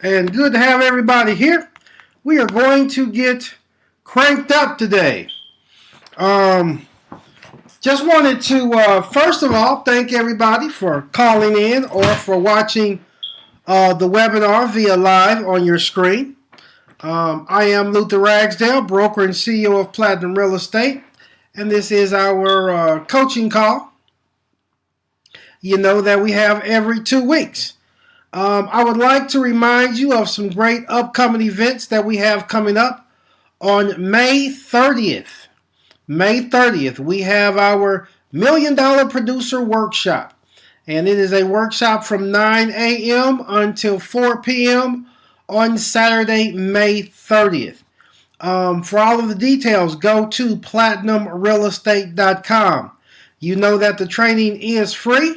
And good to have everybody here. We are going to get cranked up today. Just wanted to, first of all, thank everybody for calling in or for watching the webinar via live on your screen. I am Luther Ragsdale, broker and CEO of Platinum Real Estate, and this is our coaching call. You know that we have every 2 weeks. I would like to remind you of some great upcoming events that we have coming up on May 30th. May 30th, we have our $1 Million Producer Workshop. And it is a workshop from 9 a.m. until 4 p.m. on Saturday, May 30th. For all of the details, go to platinumrealestate.com. You know that the training is free.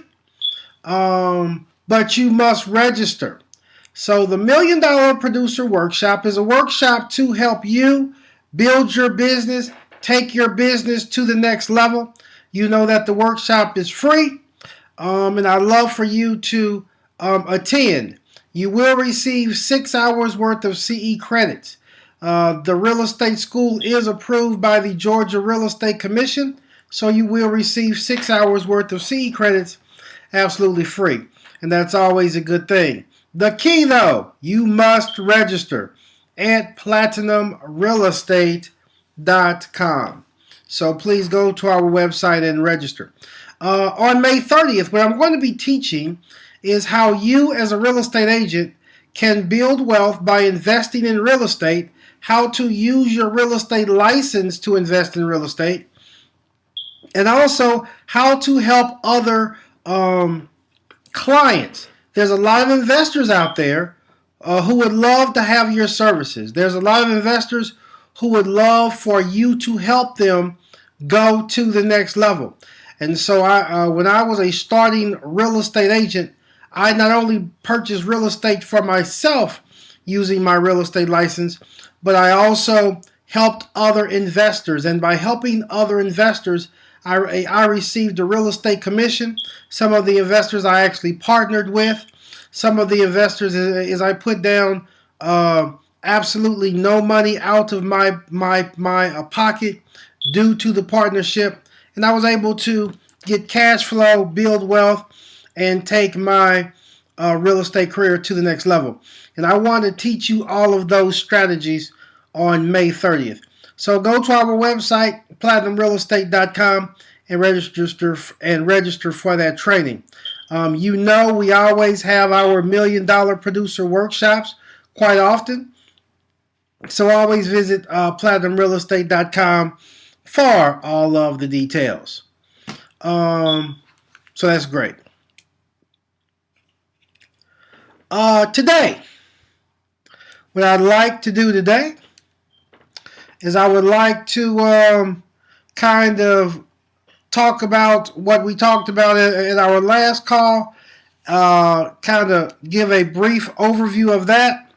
But you must register. So the $1 Million Producer Workshop is a workshop to help you build your business, take your business to the next level. You know that the workshop is free, and I'd love for you to attend. You will receive 6 hours worth of CE credits. The real estate school is approved by the Georgia Real Estate Commission, so you will receive 6 hours worth of CE credits absolutely free. And that's always a good thing. The key, though, you must register at platinumrealestate.com. So please go to our website and register. On May 30th, what I'm going to be teaching is how you as a real estate agent can build wealth by investing in real estate, how to use your real estate license to invest in real estate, and also how to help other clients. There's a lot of investors out there who would love to have your services. There's a lot of investors who would love for you to help them go to the next level. And so when I was a starting real estate agent, I not only purchased real estate for myself using my real estate license, but I also helped other investors. And by helping other investors, I received a real estate commission. Some of the investors I actually partnered with. Some of the investors is I put down absolutely no money out of my pocket due to the partnership. And I was able to get cash flow, build wealth, and take my real estate career to the next level. And I want to teach you all of those strategies on May 30th. So go to our website, platinumrealestate.com, and register for that training. You know we always have our $1 Million Producer Workshops quite often. So always visit platinumrealestate.com for all of the details. So that's great. Today, what I'd like to do today is I would like to kind of talk about what we talked about in our last call, kind of give a brief overview of that,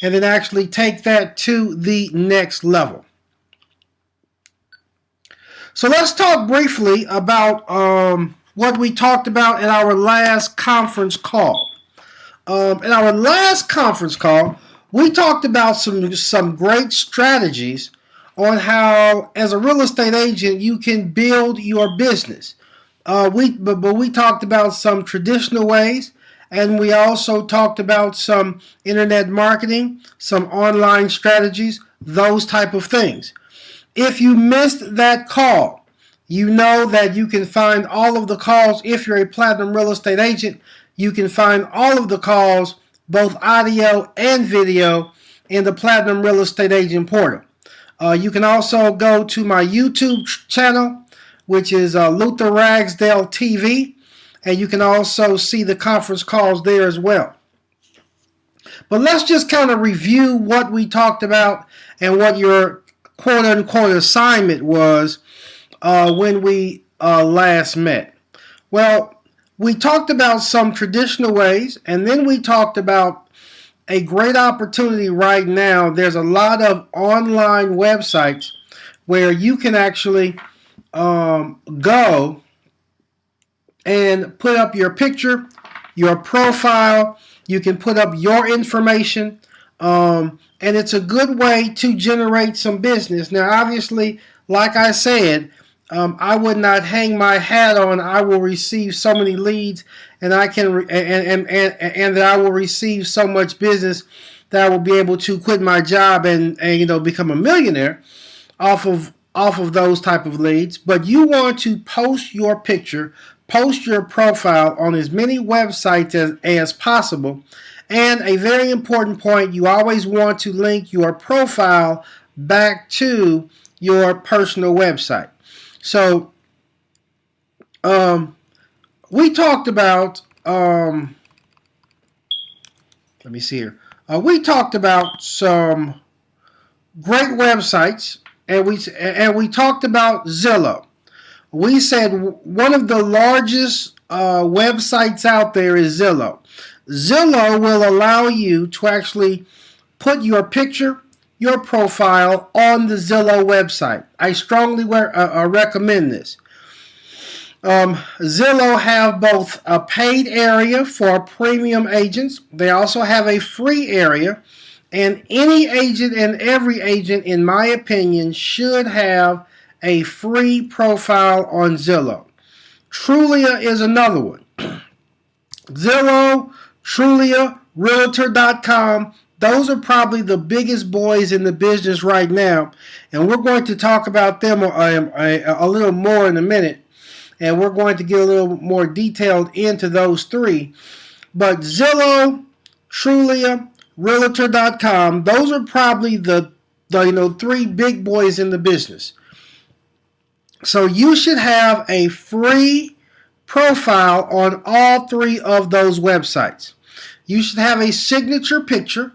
and then actually take that to the next level. So let's talk briefly about what we talked about in our last conference call. In our last conference call, we talked about some great strategies on how, as a real estate agent, you can build your business. We talked about some traditional ways, and we also talked about some internet marketing, some online strategies, those type of things. If you missed that call, you know that you can find all of the calls. If you're a Platinum Real Estate agent, you can find all of the calls, both audio and video, in the Platinum Real Estate Agent portal. You can also go to my YouTube channel, which is Luther Ragsdale TV, and you can also see the conference calls there as well. But let's just kind of review what we talked about and what your quote-unquote assignment was when we last met. Well, we talked about some traditional ways, and then we talked about a great opportunity right now. There's a lot of online websites where you can actually go and put up your picture, your profile, You can put up your information, and it's a good way to generate some business. Now, obviously, like I said, I would not hang my hat on I will receive so many leads and I can and that I will receive so much business that I will be able to quit my job and become a millionaire off of those type of leads. But you want to post your picture, post your profile on as many websites as possible. And a very important point, you always want to link your profile back to your personal website. So we talked about, let me see here. We talked about some great websites, and we talked about Zillow. We said one of the largest websites out there is Zillow. Zillow will allow you to actually put your picture, your profile on the Zillow website. I strongly recommend this. Zillow have both a paid area for premium agents. They also have a free area. And any agent and every agent, in my opinion, should have a free profile on Zillow. Trulia is another one. Zillow, Trulia, Realtor.com. Those are probably the biggest boys in the business right now. And we're going to talk about them a little more in a minute. And we're going to get a little more detailed into those three. But Zillow, Trulia, Realtor.com, those are probably the three big boys in the business. So you should have a free profile on all three of those websites. You should have a signature picture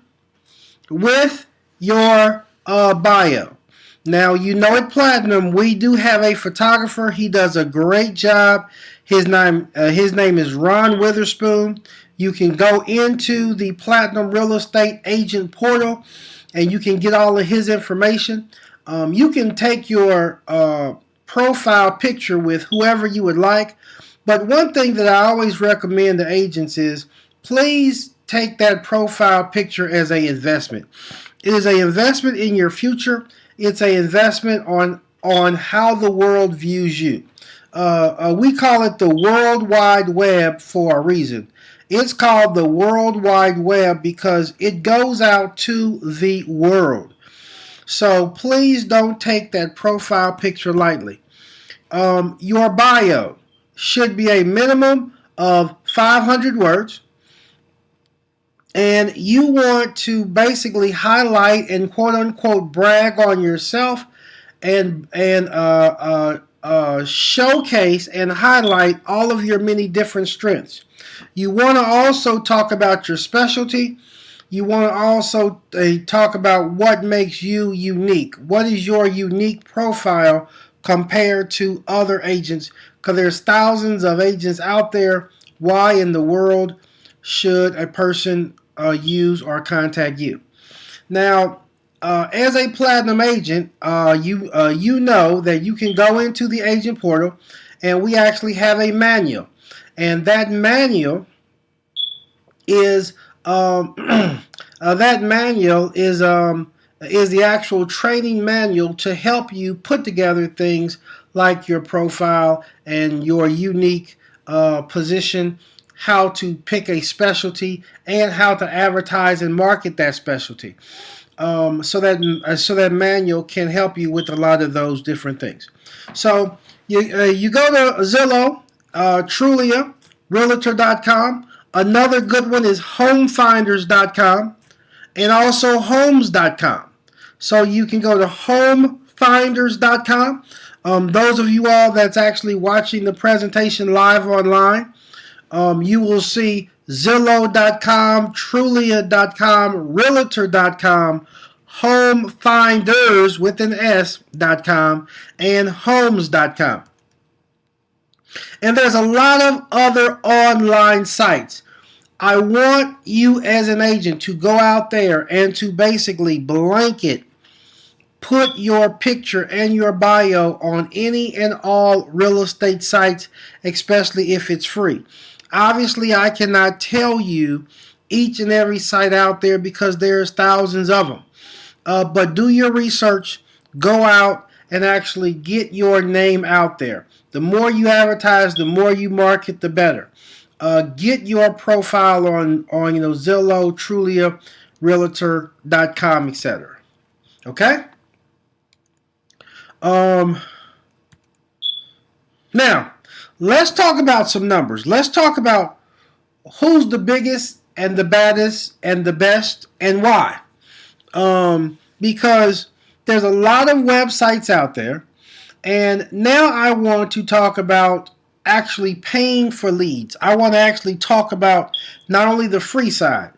with your bio. Now, at Platinum, we do have a photographer. He does a great job. His name is Ron Witherspoon. You can go into the Platinum Real Estate Agent portal, and you can get all of his information. You can take your profile picture with whoever you would like. But one thing that I always recommend to agents is please take that profile picture as an investment. It is an investment in your future. It's an investment on how the world views you. We call it the World Wide Web for a reason. It's called the World Wide Web because it goes out to the world. So please don't take that profile picture lightly. Your bio should be a minimum of 500 words. And you want to basically highlight and quote unquote brag on yourself and showcase and highlight all of your many different strengths. You want to also talk about your specialty. You want to also talk about what makes you unique. What is your unique profile compared to other agents? Because there's thousands of agents out there. Why in the world should a person use or contact you? Now, as a Platinum agent, you know that you can go into the agent portal, and we actually have a manual, and that manual is the actual training manual to help you put together things like your profile and your unique position, how to pick a specialty, and how to advertise and market that specialty. So that manual can help you with a lot of those different things. So you go to Zillow, Trulia, Realtor.com. Another good one is Homefinders.com and also Homes.com. So you can go to Homefinders.com. Those of you all that's actually watching the presentation live online, you will see Zillow.com, Trulia.com, Realtor.com, Homefinders with an S.com, and Homes.com. And there's a lot of other online sites. I want you as an agent to go out there and to basically blanket put your picture and your bio on any and all real estate sites, especially if it's free. Obviously, I cannot tell you each and every site out there because there's thousands of them. But do your research. Go out and actually get your name out there. The more you advertise, the more you market, the better. Get your profile on Zillow, Trulia, Realtor.com, etc. Okay? Now, let's talk about some numbers. Let's talk about who's the biggest and the baddest and the best and why. Because there's a lot of websites out there, and now I want to talk about actually paying for leads. I want to actually talk about not only the free side.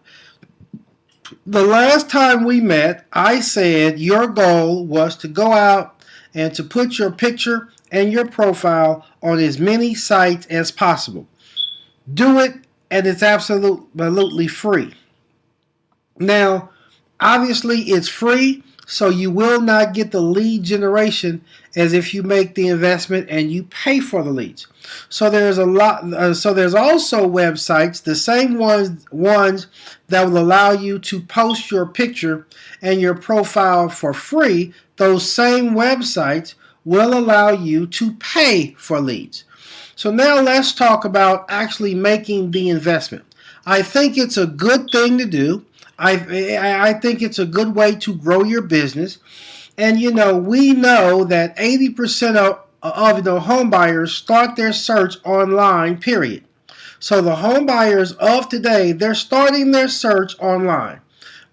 The last time we met, I said your goal was to go out and to put your picture and your profile on as many sites as possible. Do it, and it's absolutely free. Now, obviously, it's free, so you will not get the lead generation as if you make the investment and you pay for the leads. So there's a lot. So there's also websites, the same ones that will allow you to post your picture and your profile for free. Those same websites will allow you to pay for leads. So now let's talk about actually making the investment. I think it's a good thing to do. I think it's a good way to grow your business. And we know that 80% of home buyers start their search online, period. So the home buyers of today, they're starting their search online,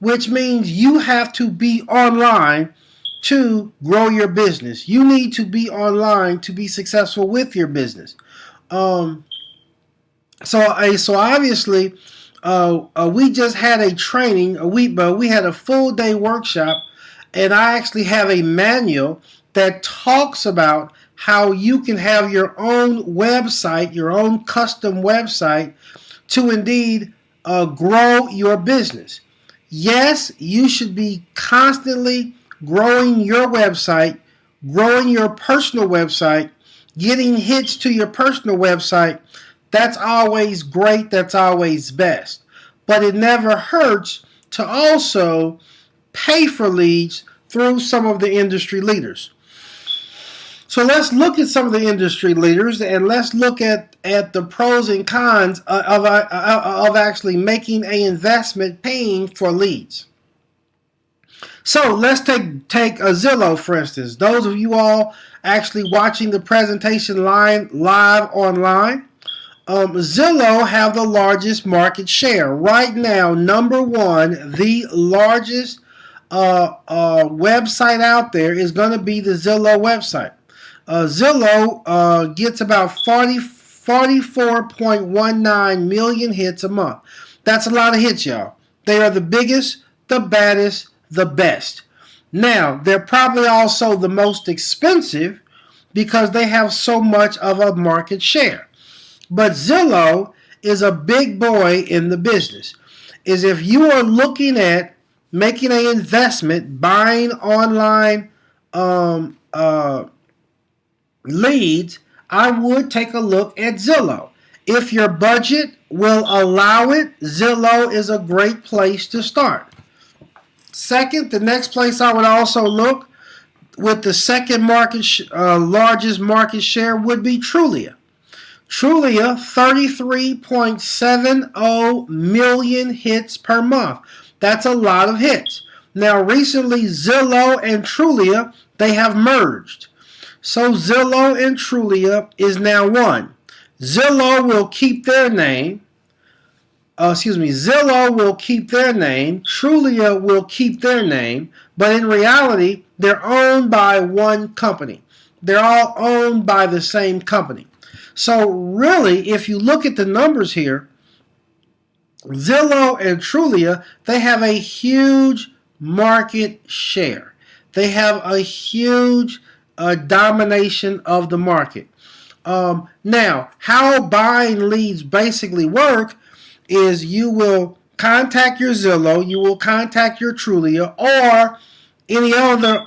which means you have to be online to grow your business. You need to be online to be successful with your business. So obviously, we just had a training, we had a full day workshop, and I actually have a manual that talks about how you can have your own website, your own custom website, to indeed grow your business. Yes, you should be constantly growing your website, growing your personal website, getting hits to your personal website. That's always great. That's always best. But it never hurts to also pay for leads through some of the industry leaders. So let's look at some of the industry leaders, and let's look at the pros and cons of actually making an investment paying for leads. So let's take a Zillow, for instance. Those of you all actually watching the presentation live online, Zillow have the largest market share. Right now, number one, the largest website out there is going to be the Zillow website. Zillow gets about 44.19 million hits a month. That's a lot of hits, y'all. They are the biggest, the baddest, the best. Now, they're probably also the most expensive because they have so much of a market share. But Zillow is a big boy in the business. Is if you are looking at making an investment, buying online leads, I would take a look at Zillow. If your budget will allow it, Zillow is a great place to start. Second, the next place I would also look with the second largest market share would be Trulia. Trulia, 33.70 million hits per month. That's a lot of hits. Now, recently, Zillow and Trulia, they have merged. So Zillow and Trulia is now one. Zillow will keep their name. Zillow will keep their name. Trulia will keep their name. But in reality, they're owned by one company. They're all owned by the same company. So really, if you look at the numbers here, Zillow and Trulia, they have a huge market share. They have a huge domination of the market. Now, how buying leads basically work is you will contact your Zillow, you will contact your Trulia, or any other,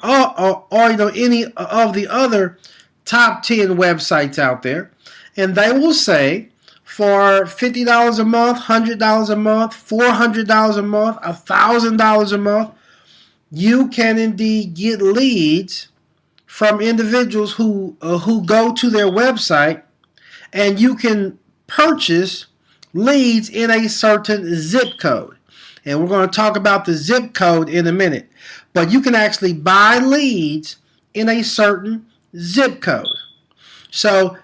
any of the other top 10 websites out there, and they will say, for $50 a month, $100 a month, $400 a month, $1,000 a month, you can indeed get leads from individuals who go to their website, and you can purchase leads in a certain zip code. And we're going to talk about the zip code in a minute. But you can actually buy leads in a certain zip code. So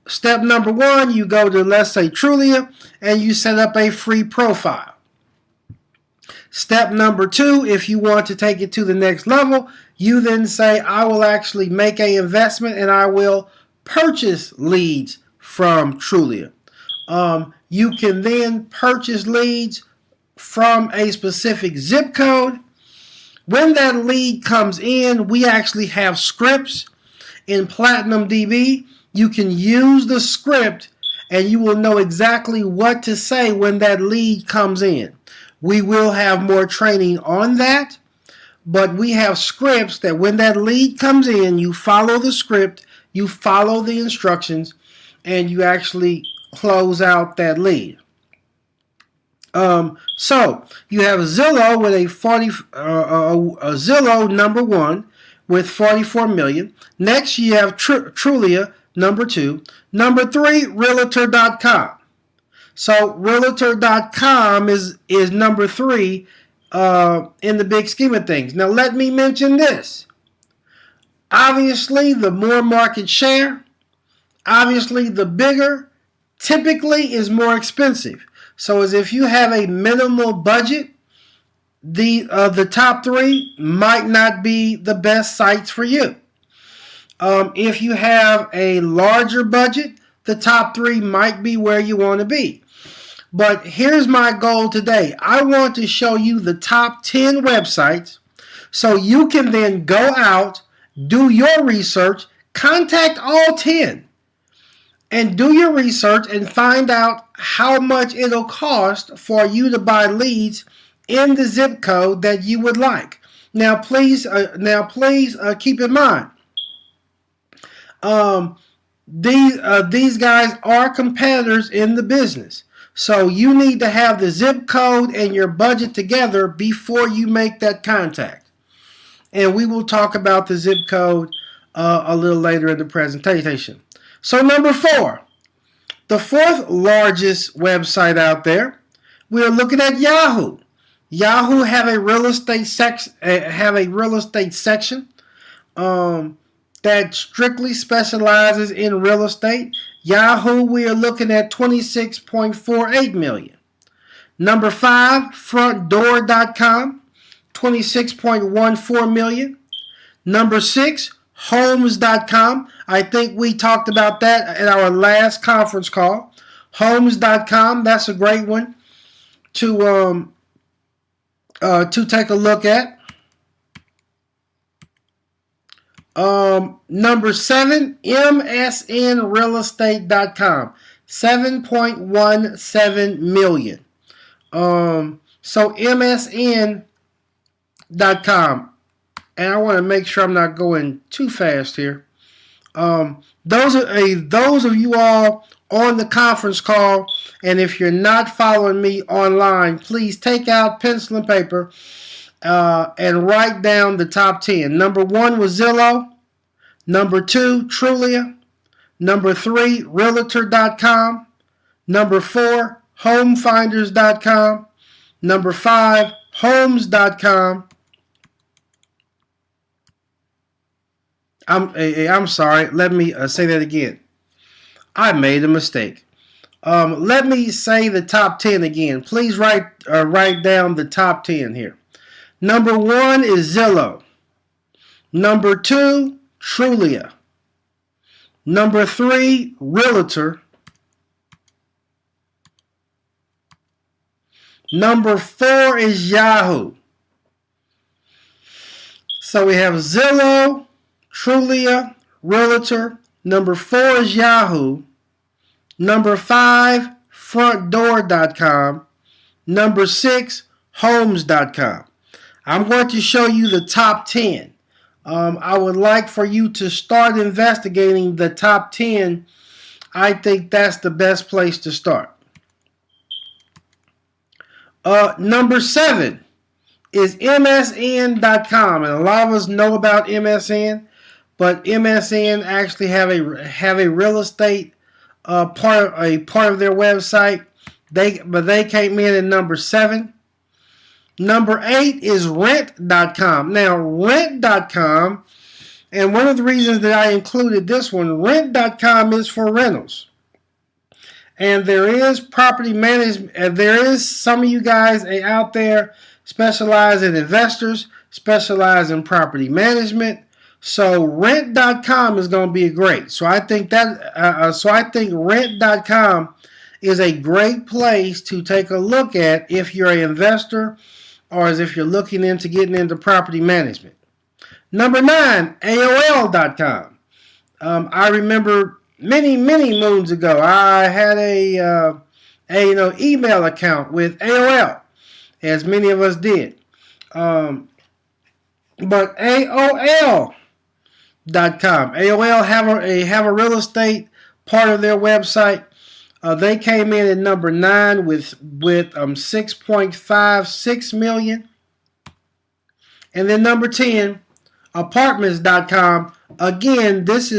step number one, you go to, let's say, Trulia, and you set up a free profile. Step number two, if you want to take it to the next level, you then say, I will actually make an investment and I will purchase leads from Trulia. You can then purchase leads from a specific zip code. When that lead comes in, we actually have scripts in Platinum DB. You can use the script and you will know exactly what to say when that lead comes in. We will have more training on that, but we have scripts that when that lead comes in, you follow the script, you follow the instructions, and you actually close out that lead. So you have Zillow with Zillow number one with 44 million. Next you have Trulia number two. Number three, Realtor.com. So Realtor.com is number three in the big scheme of things. Now let me mention this. Obviously, the more market share, obviously the bigger, typically is more expensive. So as if you have a minimal budget, the top three might not be the best sites for you. If you have a larger budget, the top three might be where you want to be. But here's my goal today. I want to show you the top 10 websites so you can then go out, do your research, contact all 10, and do your research and find out how much it'll cost for you to buy leads in the zip code that you would like. Now, please keep in mind, these guys are competitors in the business. So you need to have the zip code and your budget together before you make that contact. And we will talk about the zip code a little later in the presentation. So number four, the fourth largest website out there, we are looking at Yahoo. Yahoo have a real estate section that strictly specializes in real estate. Yahoo, we are looking at 26.48 million. Number five, frontdoor.com, 26.14 million. Number six, homes.com. I think we talked about that in our last conference call. Homes.com, that's a great one to take a look at. Number seven, msnrealestate.com, 7.17 million. So msn.com, and I want to make sure I'm not going too fast here. Those of you all on the conference call, and if you're not following me online, please take out pencil and paper and write down the top 10. Number one was Zillow. Number two, Trulia. Number three, Realtor.com. Number four, Homefinders.com. Number five, Homes.com. I'm sorry. Let me say that again. I made a mistake. Let me say the top 10 again. Please write down the top 10 here. Number one is Zillow. Number two, Trulia. Number three, Realtor. Number four is Yahoo. So we have Zillow, Trulia, Realtor. Number four is Yahoo. Number five, frontdoor.com. Number six, homes.com. I'm going to show you the top 10. I would like for you to start investigating the top 10 I think that's the best place to start. Number 7 is Msn.com, and a lot of us know about MSN, but MSN actually have a real estate part of their website. They came in at number 7. Number 8 is Rent.com. Now, Rent.com, and one of the reasons that I included this one, Rent.com is for rentals. And there is property management, and there is some of you guys out there specialize in investors, specialize in property management. So Rent.com is going to be great. So I think Rent.com is a great place to take a look at if you're an investor or as if you're looking into getting into property management. Number 9, AOL.com. I remember many moons ago, I had a email account with AOL, as many of us did. But AOL.com, AOL have a real estate part of their website. They came in at number 9 with 6.56 million. And then number 10, Apartments.com. Again, this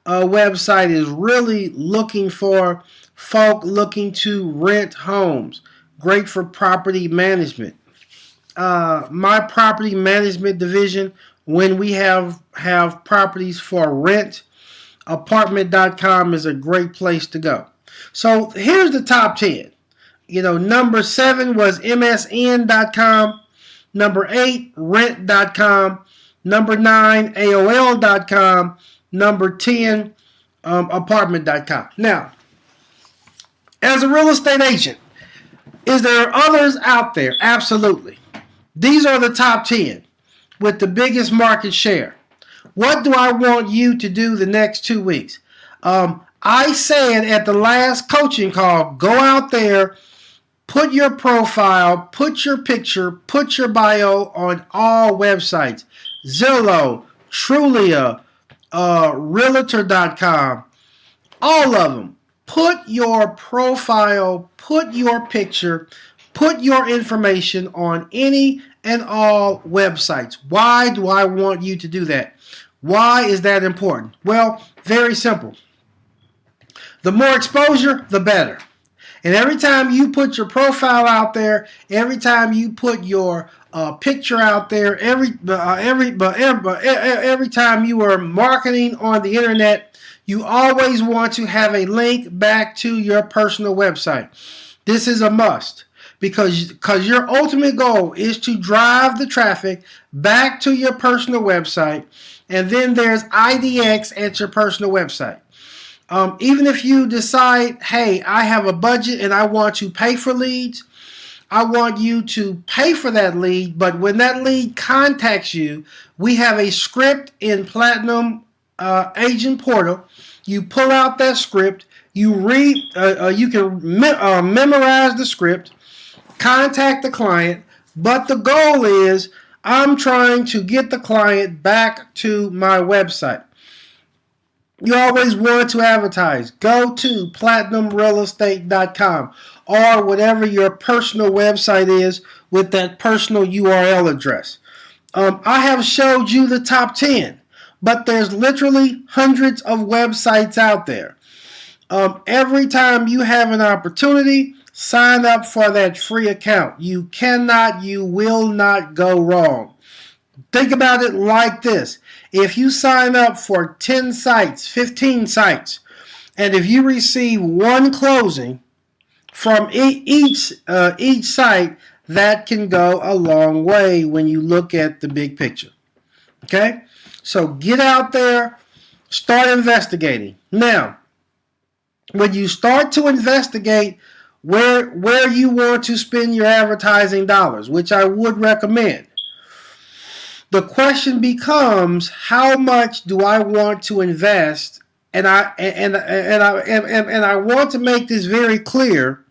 website is really looking for folk looking to rent homes. Great for property management. My property management division, when we have properties for rent, Apartment.com is a great place to go. So here's the top 10. Number 7 was MSN.com. Number 8, Rent.com. Number 9, AOL.com. Number 10, Apartment.com. Now, as a real estate agent, is there others out there? Absolutely. These are the top 10 with the biggest market share. What do I want you to do the next 2 weeks? I said at the last coaching call, go out there, put your profile, put your picture, put your bio on all websites. Zillow, Trulia, Realtor.com, all of them. Put your profile, put your picture, put your information on any and all websites. Why do I want you to do that? Why is that important? Well, very simple. The more exposure, the better. And every time you put your profile out there, every time you put your picture out there, every time you are marketing on the internet, you always want to have a link back to your personal website. This is a must because your ultimate goal is to drive the traffic back to your personal website, and then there's IDX at your personal website. Even if you decide, hey, I have a budget and I want to pay for leads, I want you to pay for that lead, but when that lead contacts you, we have a script in Platinum Agent Portal. You pull out that script, you read, you can memorize the script, contact the client, but the goal is I'm trying to get the client back to my website. You always want to advertise. Go to platinumrealestate.com or whatever your personal website is with that personal URL address. I have showed you the top 10, but there's literally hundreds of websites out there. Every time you have an opportunity, sign up for that free account. You will not go wrong. Think about it like this. If you sign up for 10 sites, 15 sites, and if you receive one closing from each site, that can go a long way when you look at the big picture. Okay? So get out there, start investigating. Now, when you start to investigate where you want to spend your advertising dollars, which I would recommend, the question becomes, how much do I want to invest? And I want to make this very clear.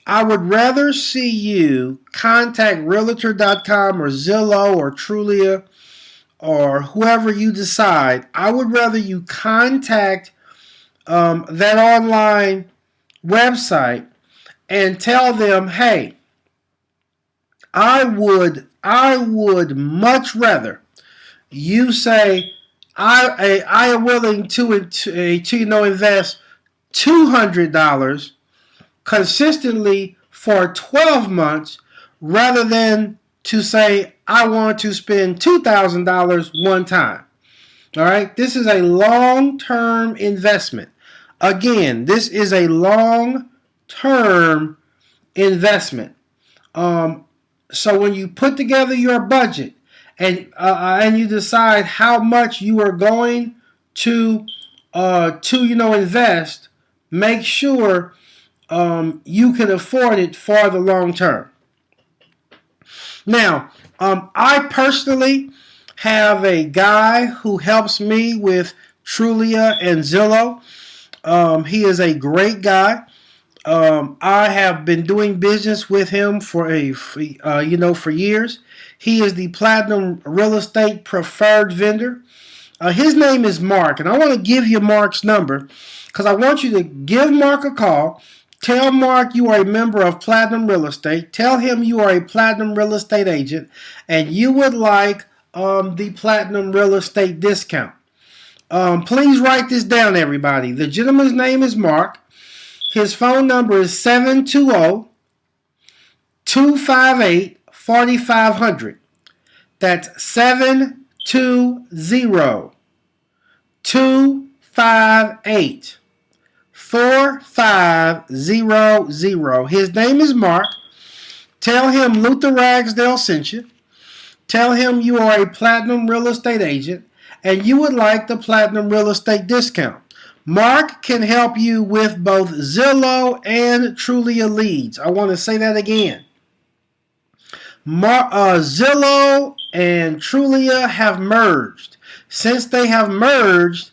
I would rather see you contact Realtor.com or Zillow or Trulia or whoever you decide. I would rather you contact that online website and tell them, hey, I would much rather you say I am willing to invest $200 consistently for 12 months rather than to say I want to spend $2,000 one time. All right, this is a long-term investment. Again, this is a long-term investment. So when you put together your budget and you decide how much you are going to invest, make sure you can afford it for the long term. Now, I personally have a guy who helps me with Trulia and Zillow. He is a great guy. I have been doing business with him for years. He is the Platinum Real Estate Preferred Vendor. His name is Mark, and I want to give you Mark's number because I want you to give Mark a call. Tell Mark you are a member of Platinum Real Estate. Tell him you are a Platinum Real Estate agent, and you would like the Platinum Real Estate discount. Please write this down, everybody. The gentleman's name is Mark. His phone number is 720-258-4500. That's 720-258-4500. His name is Mark. Tell him Luther Ragsdale sent you. Tell him you are a Platinum Real Estate agent and you would like the Platinum Real Estate discount. Mark can help you with both Zillow and Trulia leads. I want to say that again. Zillow and Trulia have merged. Since they have merged,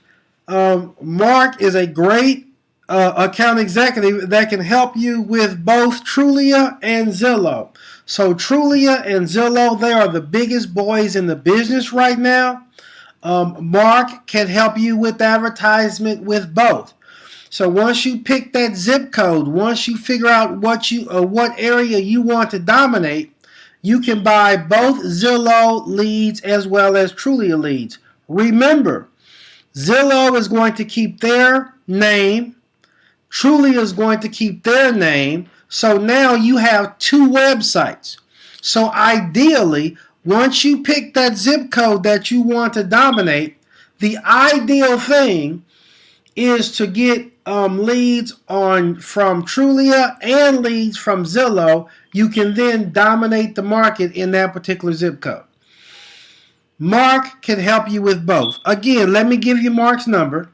Mark is a great account executive that can help you with both Trulia and Zillow. So Trulia and Zillow, they are the biggest boys in the business right now. Mark can help you with advertisement with both. So once you pick that zip code, once you figure out what area you want to dominate, you can buy both Zillow leads as well as Trulia leads. Remember, Zillow is going to keep their name. Trulia is going to keep their name. So now you have two websites. So ideally, once you pick that zip code that you want to dominate, the ideal thing is to get leads from Trulia and leads from Zillow. You can then dominate the market in that particular zip code. Mark can help you with both. Again, let me give you Mark's number.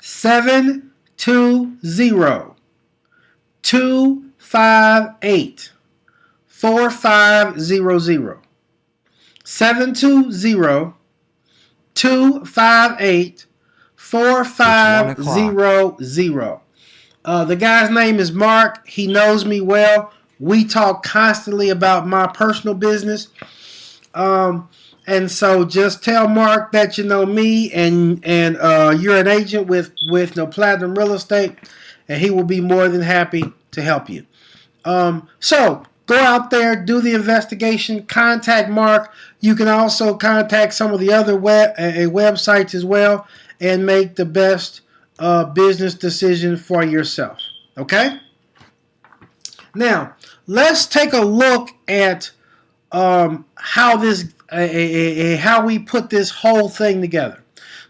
720-258-4500. 720-258-4500. The guy's name is Mark. He knows me well. We talk constantly about my personal business. And so just tell Mark that you know me and you're an agent with Platinum Real Estate, and he will be more than happy to help you. So go out there, do the investigation, contact Mark. You can also contact some of the other websites as well and make the best business decision for yourself. Okay? Now, let's take a look at how we put this whole thing together.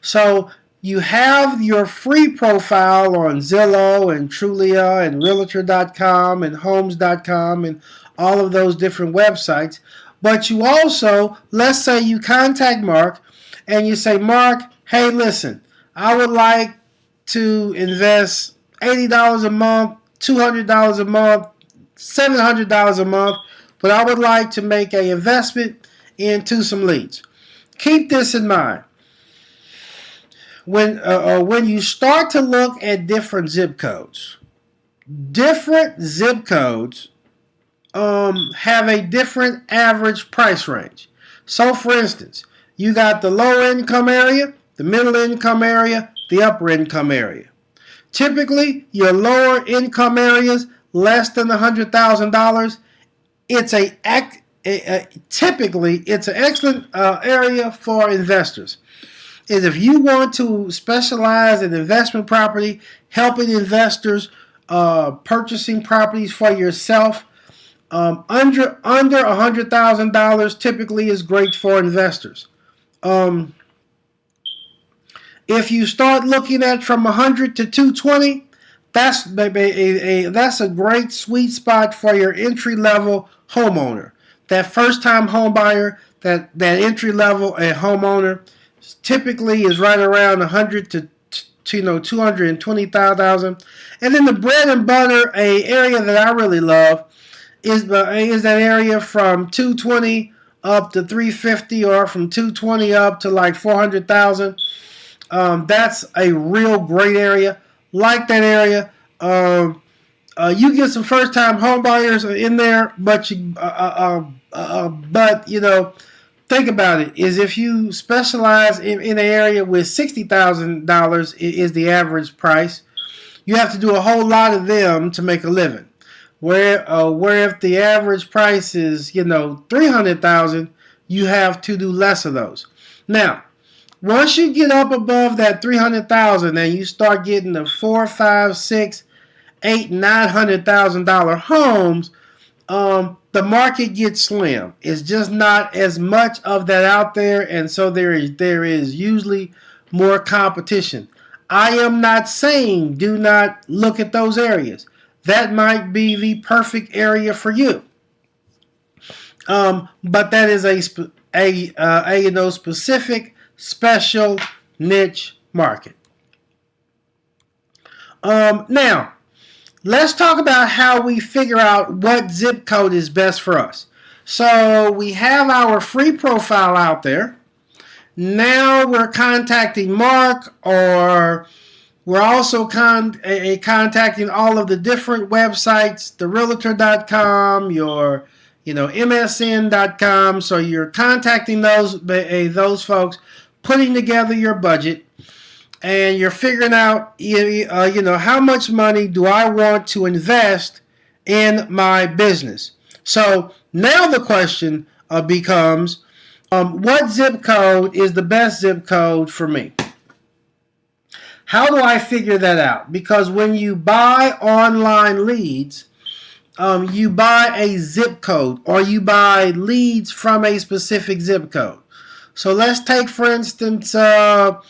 So you have your free profile on Zillow and Trulia and Realtor.com and Homes.com and all of those different websites. But you also, let's say you contact Mark and you say, Mark, hey, listen, I would like to invest $80 a month, $200 a month, $700 a month, but I would like to make an investment into some leads. Keep this in mind. When you start to look at different zip codes have a different average price range. So, for instance, you got the low income area, the middle income area, the upper income area. Typically, your lower income areas, less than $100,000, typically it's an excellent area for investors. Is if you want to specialize in investment property, helping investors purchasing properties for yourself, under $100,000 typically is great for investors. If you start looking at from 100 to 220, that's a great sweet spot for your entry level homeowner. That first time home buyer, that entry level homeowner, typically is right around 100 to 220,000. And then the bread and butter, a area that I really love, is that area from 220 up to 350, or from 220 up to like 400,000. That's a real great area. Like that area. You get some first-time home buyers in there, but think about it. Is if you specialize in an area with $60,000 is the average price, you have to do a whole lot of them to make a living. Where if the average price is $300,000, you have to do less of those. Now, once you get up above that $300,000 and you start getting the $400,000, $500,000, $800,000, $900,000 homes, the market gets slim. It's just not as much of that out there, and so there is usually more competition. I am not saying do not look at those areas. That might be the perfect area for you. But that is a specific, special niche market. Now, let's talk about how we figure out what zip code is best for us. So we have our free profile out there. Now we're contacting Mark, or we're also contacting all of the different websites, the Realtor.com, your Msn.com. So you're contacting those folks, putting together your budget, and you're figuring out how much money do I want to invest in my business. So now the question becomes, what zip code is the best zip code for me? How do I figure that out? Because when you buy online leads, you buy a zip code, or you buy leads from a specific zip code. So let's take, for instance, the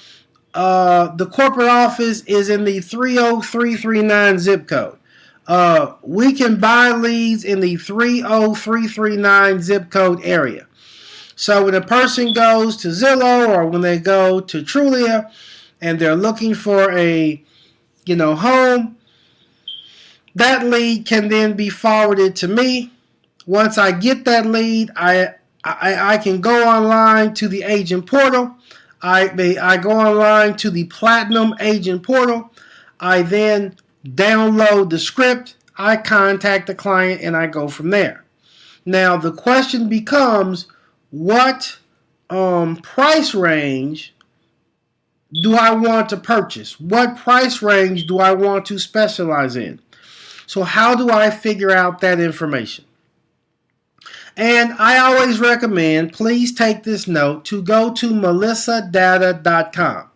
corporate office is in the 30339 zip code. We can buy leads in the 30339 zip code area. So when a person goes to Zillow, or when they go to Trulia, and they're looking for a home, that lead can then be forwarded to me. Once I get that lead, I can go online to the agent portal. I go online to the Platinum Agent Portal. I then download the script. I contact the client, and I go from there. Now the question becomes, what price range do I want to purchase? What price range do I want to specialize in? So how do I figure out that information? And I always recommend, please take this note, to go to melissadata.com.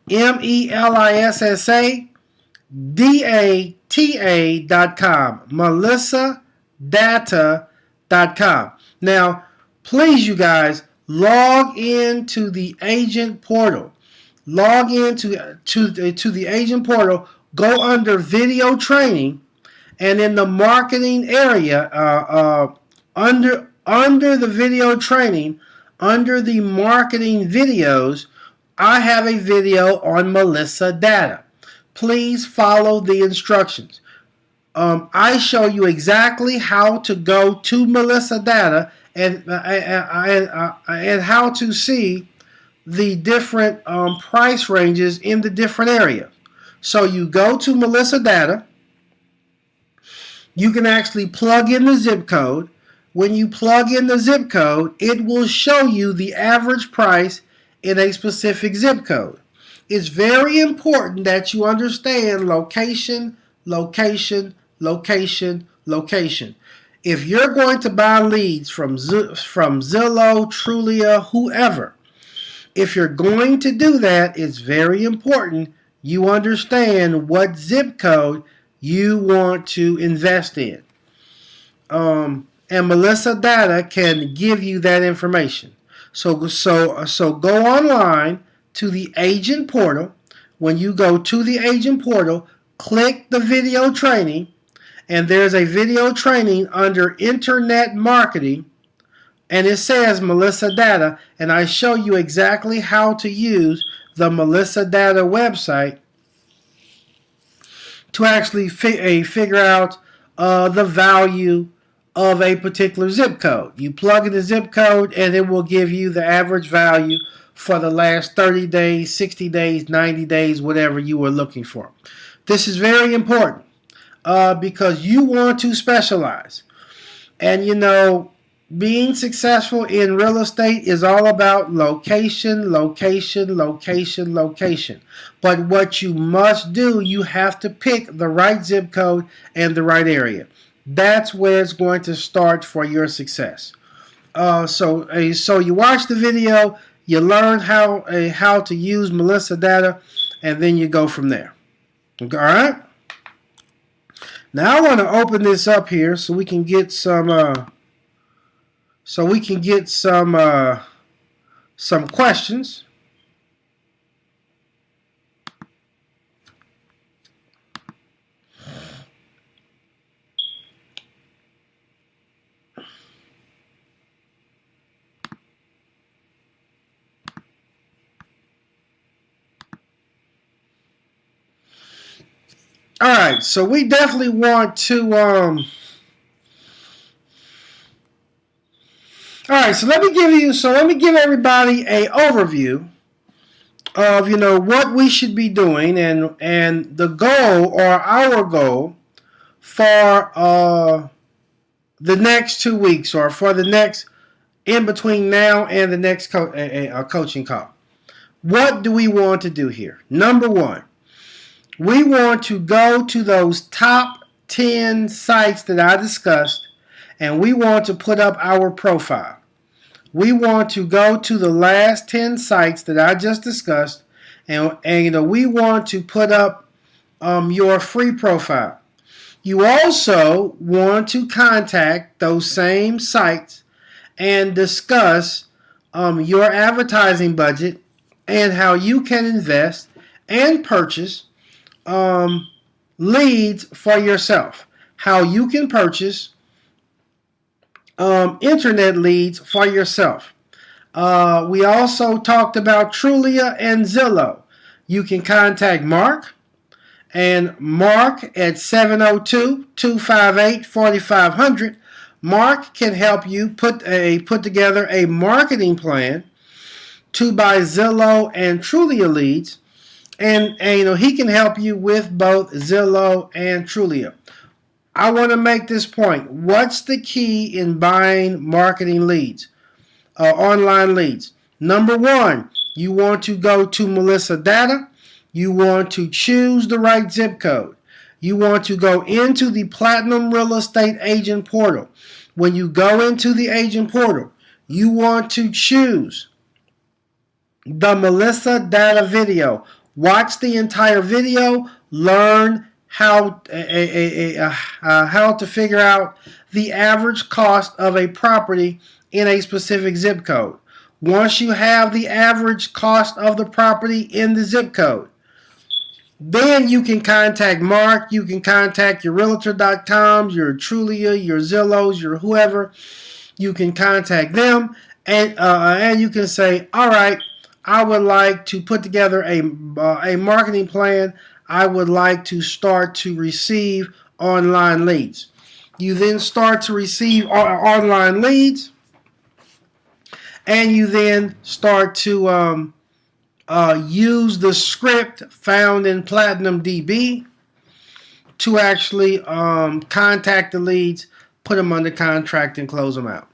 melissadata.com. melissadata.com. Now, please, you guys, log into the agent portal. Log into the agent portal. Go under video training, and in the marketing area, under the video training, under the marketing videos, I have a video on Melissa Data. Please follow the instructions. I show you exactly how to go to Melissa Data and how to see the different price ranges in the different areas. So you go to Melissa Data. You can actually plug in the zip code. When you plug in the zip code, it will show you the average price in a specific zip code. It's very important that you understand location, location, location, location. If you're going to buy leads from Zillow, Trulia, whoever, if you're going to do that, it's very important you understand what zip code you want to invest in. And Melissa Data can give you that information. So go online to the agent portal. When you go to the agent portal, click the video training, and there's a video training under internet marketing, and it says Melissa Data, and I show you exactly how to use the Melissa Data website to actually figure out the value of a particular zip code. You plug in the zip code and it will give you the average value for the last 30 days, 60 days, 90 days, whatever you were looking for. This is very important because you want to specialize. And you know, being successful in real estate is all about location, location, location, location. But what you must do, you have to pick the right zip code and the right area. That's where it's going to start for your success. So you watch the video, you learn how to use Melissa Data, and then you go from there. Okay, all right. Now I want to open this up here so we can get some questions. All right, so we definitely want to all right, so let me give everybody a overview of what we should be doing and the goal or our goal for the next 2 weeks or for the next in between now and the next coaching call. What do we want to do here? Number one, we want to go to those top 10 sites that I discussed, and we want to put up our profile. We want to go to the last 10 sites that I just discussed, and we want to put up your free profile. You also want to contact those same sites and discuss your advertising budget and how you can invest and purchase leads for yourself. How you can purchase internet leads for yourself. We also talked about Trulia and Zillow. You can contact Mark at 702-258-4500. Mark can help you put together a marketing plan to buy Zillow and Trulia leads. And he can help you with both Zillow and Trulia. I want to make this point. What's the key in buying marketing leads, online leads? Number one, you want to go to Melissa Data. You want to choose the right zip code. You want to go into the Platinum Real Estate Agent Portal. When you go into the agent portal, you want to choose the Melissa Data video. Watch the entire video. Learn how to figure out the average cost of a property in a specific zip code. Once you have the average cost of the property in the zip code, then you can contact Mark. You can contact your Realtor.coms, your Trulia, your Zillows, your whoever. You can contact them, and you can say, all right, I would like to put together a marketing plan. I would like to start to receive online leads. You then start to receive online leads, and you then start to use the script found in Platinum DB to actually contact the leads, put them under contract, and close them out.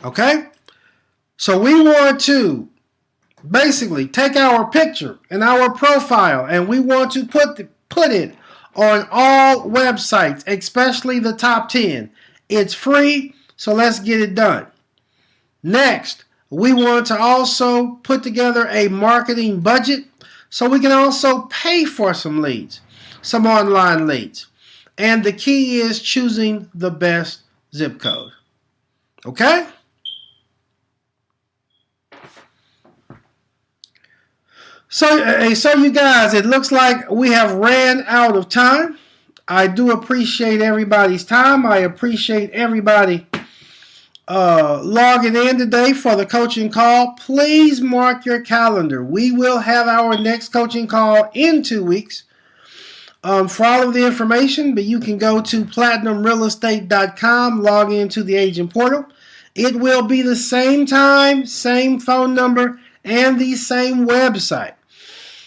Okay? So we want to basically take our picture and our profile, and we want to put it on all websites, especially the top 10. It's free, so let's get it done. Next, we want to also put together a marketing budget so we can also pay for some leads, some online leads. And the key is choosing the best zip code. Okay? So you guys, it looks like we have ran out of time. I do appreciate everybody's time. I appreciate everybody logging in today for the coaching call. Please mark your calendar. We will have our next coaching call in 2 weeks. For all of the information, but you can go to platinumrealestate.com, log into the agent portal. It will be the same time, same phone number, and the same website.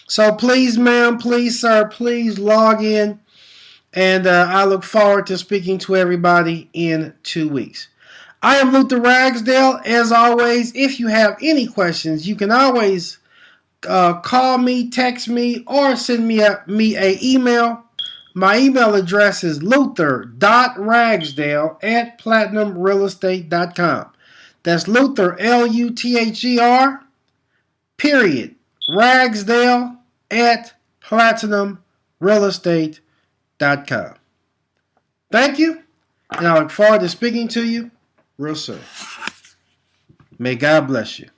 So please, ma'am, please, sir, please log in. And I look forward to speaking to everybody in 2 weeks. I am Luther Ragsdale. As always, if you have any questions, you can always call me, text me, or send me an email. My email address is luther.ragsdale@platinumrealestate.com. That's Luther, Luther, period, Ragsdale @platinumrealestate.com. Thank you, and I look forward to speaking to you real soon. May God bless you.